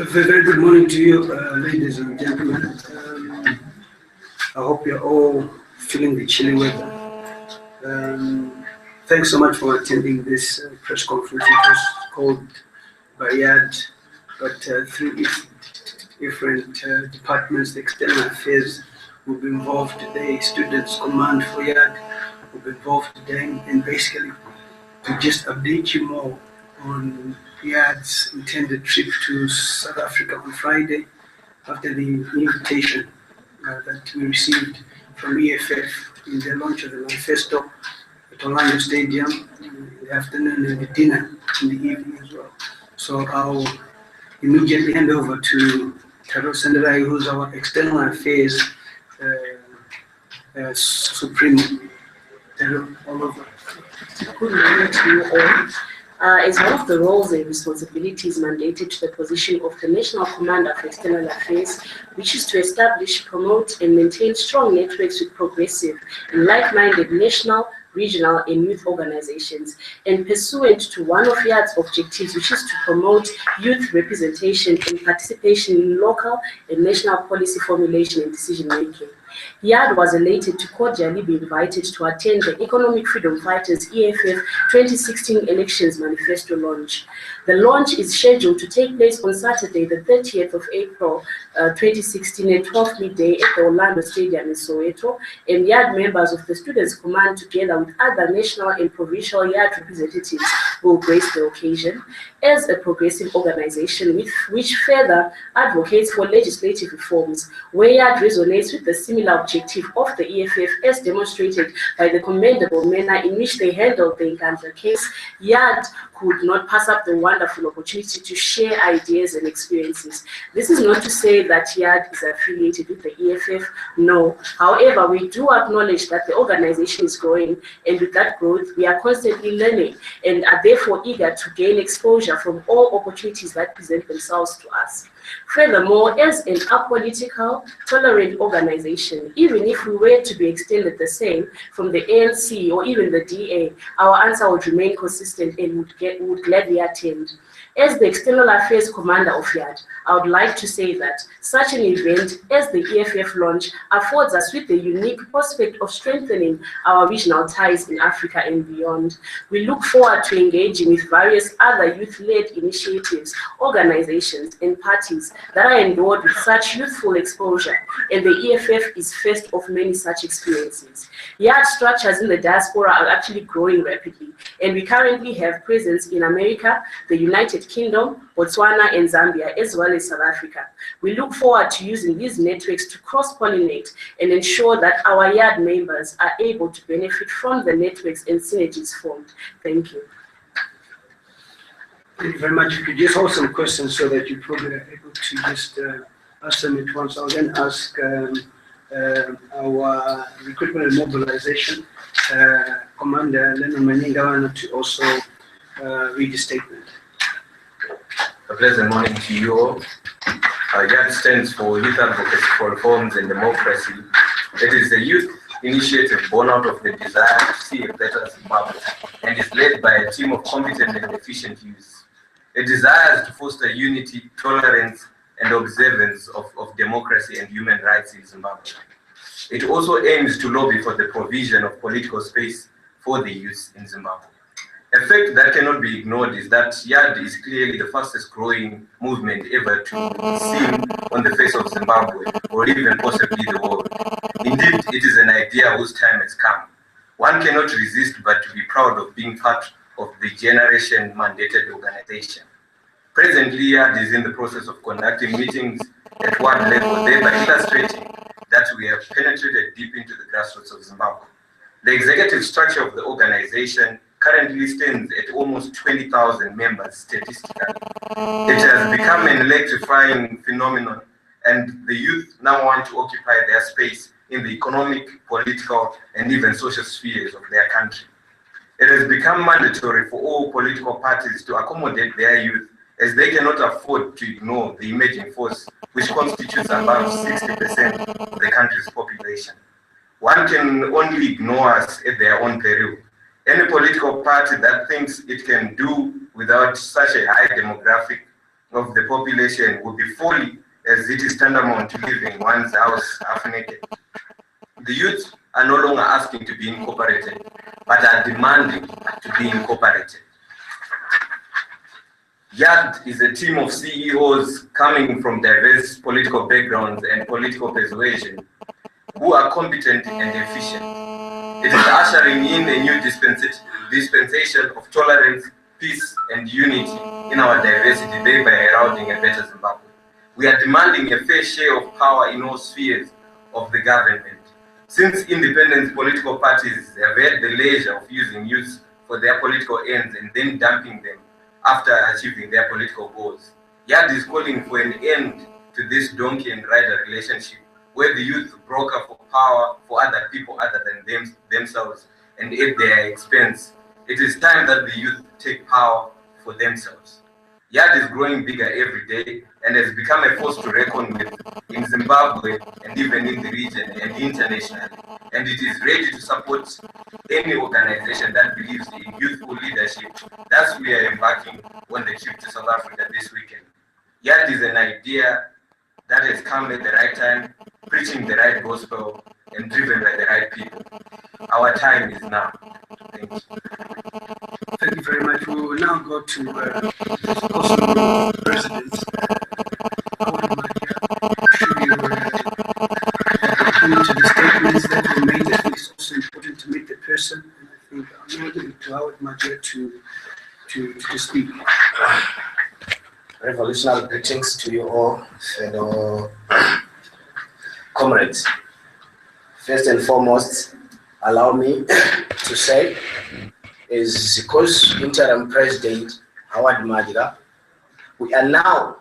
A very good morning to you, ladies and gentlemen. I hope you're all feeling the chilly weather. Thanks so much for attending this press conference. It was called by YAD, but through different departments, the external affairs will be involved today. Students Command for YAD will be involved today, and basically to just update you more on YAD's intended trip to South Africa on Friday after the invitation that we received from EFF in the launch of the manifesto at Orlando Stadium in the afternoon and the dinner in the evening as well. So I'll immediately hand over to Taro Sandarai, who's our external affairs supreme. Taro, all over. Good morning to you all. As one of the roles and responsibilities mandated to the position of the National Commander for External Affairs, which is to establish, promote, and maintain strong networks with progressive and like-minded national, regional, and youth organizations, and pursuant to one of YAD's objectives, which is to promote youth representation and participation in local and national policy formulation and decision-making. YAD was elated to cordially be invited to attend the Economic Freedom Fighters EFF 2016 Elections Manifesto launch. The launch is scheduled to take place on Saturday, the 30th of April 2016 at 12 midday at the Orlando Stadium in Soweto, and YAD members of the Students' Command, together with other national and provincial YAD representatives, will grace the occasion. As a progressive organization which further advocates for legislative reforms, where YAD resonates with the similar objective of the EFF as demonstrated by the commendable manner in which they handled the Nkandla case, YAD could not pass up the wonderful opportunity to share ideas and experiences. This is not to say that YAD is affiliated with the EFF, no. However, we do acknowledge that the organization is growing, and with that growth, we are constantly learning and are therefore eager to gain exposure from all opportunities that present themselves to us. Furthermore, as an apolitical, tolerant organization, even if we were to be extended the same from the ANC or even the DA, our answer would remain consistent and would gladly attend. As the External Affairs Commander of YAD, I would like to say that such an event as the EFF launch affords us with the unique prospect of strengthening our regional ties in Africa and beyond. We look forward to engaging with various other youth-led initiatives, organizations, and parties that are endowed with such youthful exposure, and the EFF is first of many such experiences. YAD structures in the diaspora are actually growing rapidly, and we currently have presence in America, the United Kingdom, Botswana, and Zambia, as well as South Africa. We look forward to using these networks to cross-pollinate and ensure that our YAD members are able to benefit from the networks and synergies formed. Thank you. Thank you very much. If you just hold some questions so that you probably are able to just ask them at once. I'll then ask our recruitment and mobilization Commander Lennon Maningawana to also read the statement. A pleasant morning to you all. YAD stands for Youth Advocacy for Reforms and Democracy. It is a youth initiative born out of the desire to see a better Zimbabwe and is led by a team of competent and efficient youth. It desires to foster unity, tolerance, and observance of democracy and human rights in Zimbabwe. It also aims to lobby for the provision of political space for the youth in Zimbabwe. A fact that cannot be ignored is that YAD is clearly the fastest growing movement ever to be seen on the face of Zimbabwe, or even possibly the world. Indeed, it is an idea whose time has come. One cannot resist but to be proud of being part of the generation mandated organization. Presently, YAD is in the process of conducting meetings at ward level, thereby illustrating that we have penetrated deep into the grassroots of Zimbabwe. The executive structure of the organization currently stands at almost 20,000 members statistically. It has become an electrifying phenomenon, and the youth now want to occupy their space in the economic, political, and even social spheres of their country. It has become mandatory for all political parties to accommodate their youth, as they cannot afford to ignore the emerging force, which constitutes about 60% of the country's population. One can only ignore us at their own peril. Any political party that thinks it can do without such a high demographic of the population would be fully, as it is tantamount to leaving one's house half naked. The youth are no longer asking to be incorporated, but are demanding to be incorporated. YAD is a team of CEOs coming from diverse political backgrounds and political persuasion who are competent and efficient. It is ushering in a new dispensation of tolerance, peace, and unity in our diversity, thereby heralding a better Zimbabwe. We are demanding a fair share of power in all spheres of the government. Since independent political parties have had the leisure of using youth for their political ends and then dumping them after achieving their political goals, YAD is calling for an end to this donkey and rider relationship where the youth broker for power for other people other than themselves and at their expense. It is time that the youth take power for themselves. YAD is growing bigger every day and has become a force to reckon with in Zimbabwe and even in the region and internationally. And it is ready to support any organization that believes in youthful leadership. Thus, we are embarking on the trip to South Africa this weekend. YAD is an idea that has come at the right time, preaching the right gospel, and driven by the right people. Our time is now. Thank you. Thank you very much. We will now go to the possible presidents. I'm sure you were listening to the statements that were made. I think it's also important to meet the person. And I think I'm now giving to Howard Magia to speak. Revolutionary greetings to you all, fellow comrades. First and foremost, allow me to say, is because interim president Howard Magira, we are now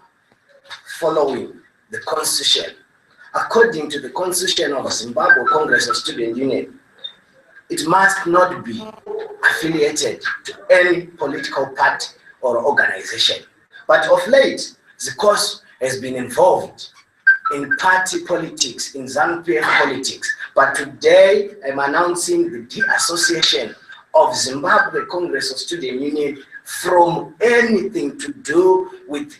following the constitution. According to the constitution of Zimbabwe Congress of Student Union, it must not be affiliated to any political party or organization. But of late, the cause has been involved in party politics, in ZANU-PF politics. But today, I'm announcing the de-association of Zimbabwe Congress of Student Union from anything to do with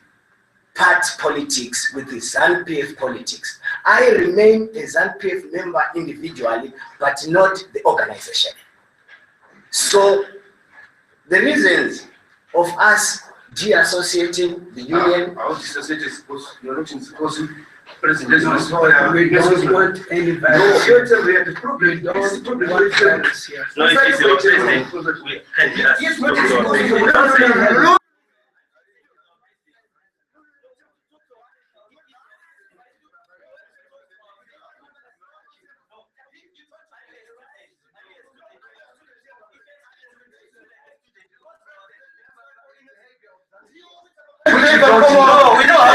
party politics, with the ZANU-PF politics. I remain a ZANU-PF member individually, but not the organization. So, the reasons of us de-associating the union. How dissociate is because you're not in because We president don't want any violence. we have the problem. We don't want violence here. No, it is your president. We kindly ask Yes, you what to is go going on. on? No, we don't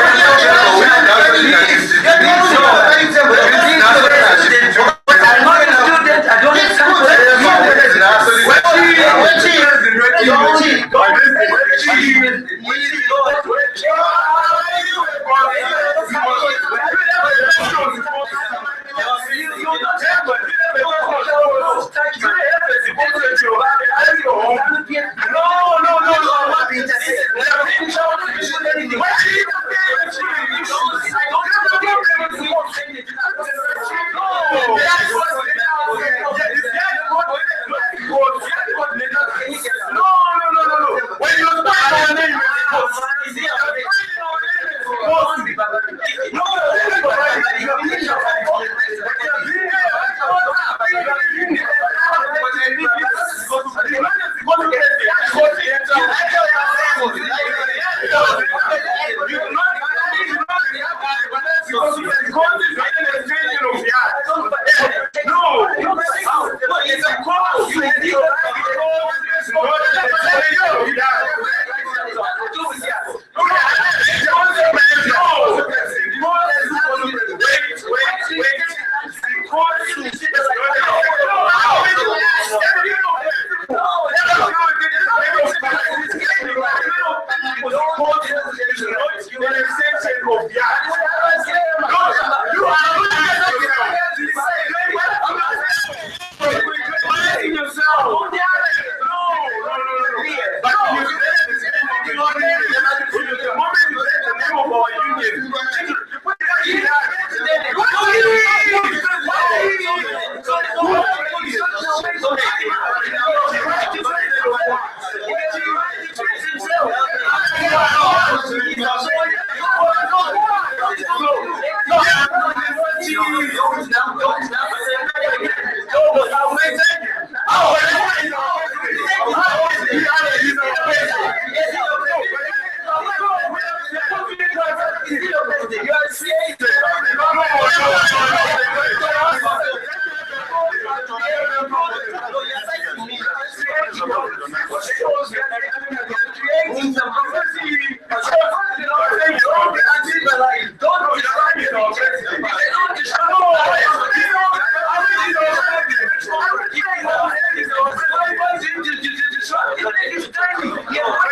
Don't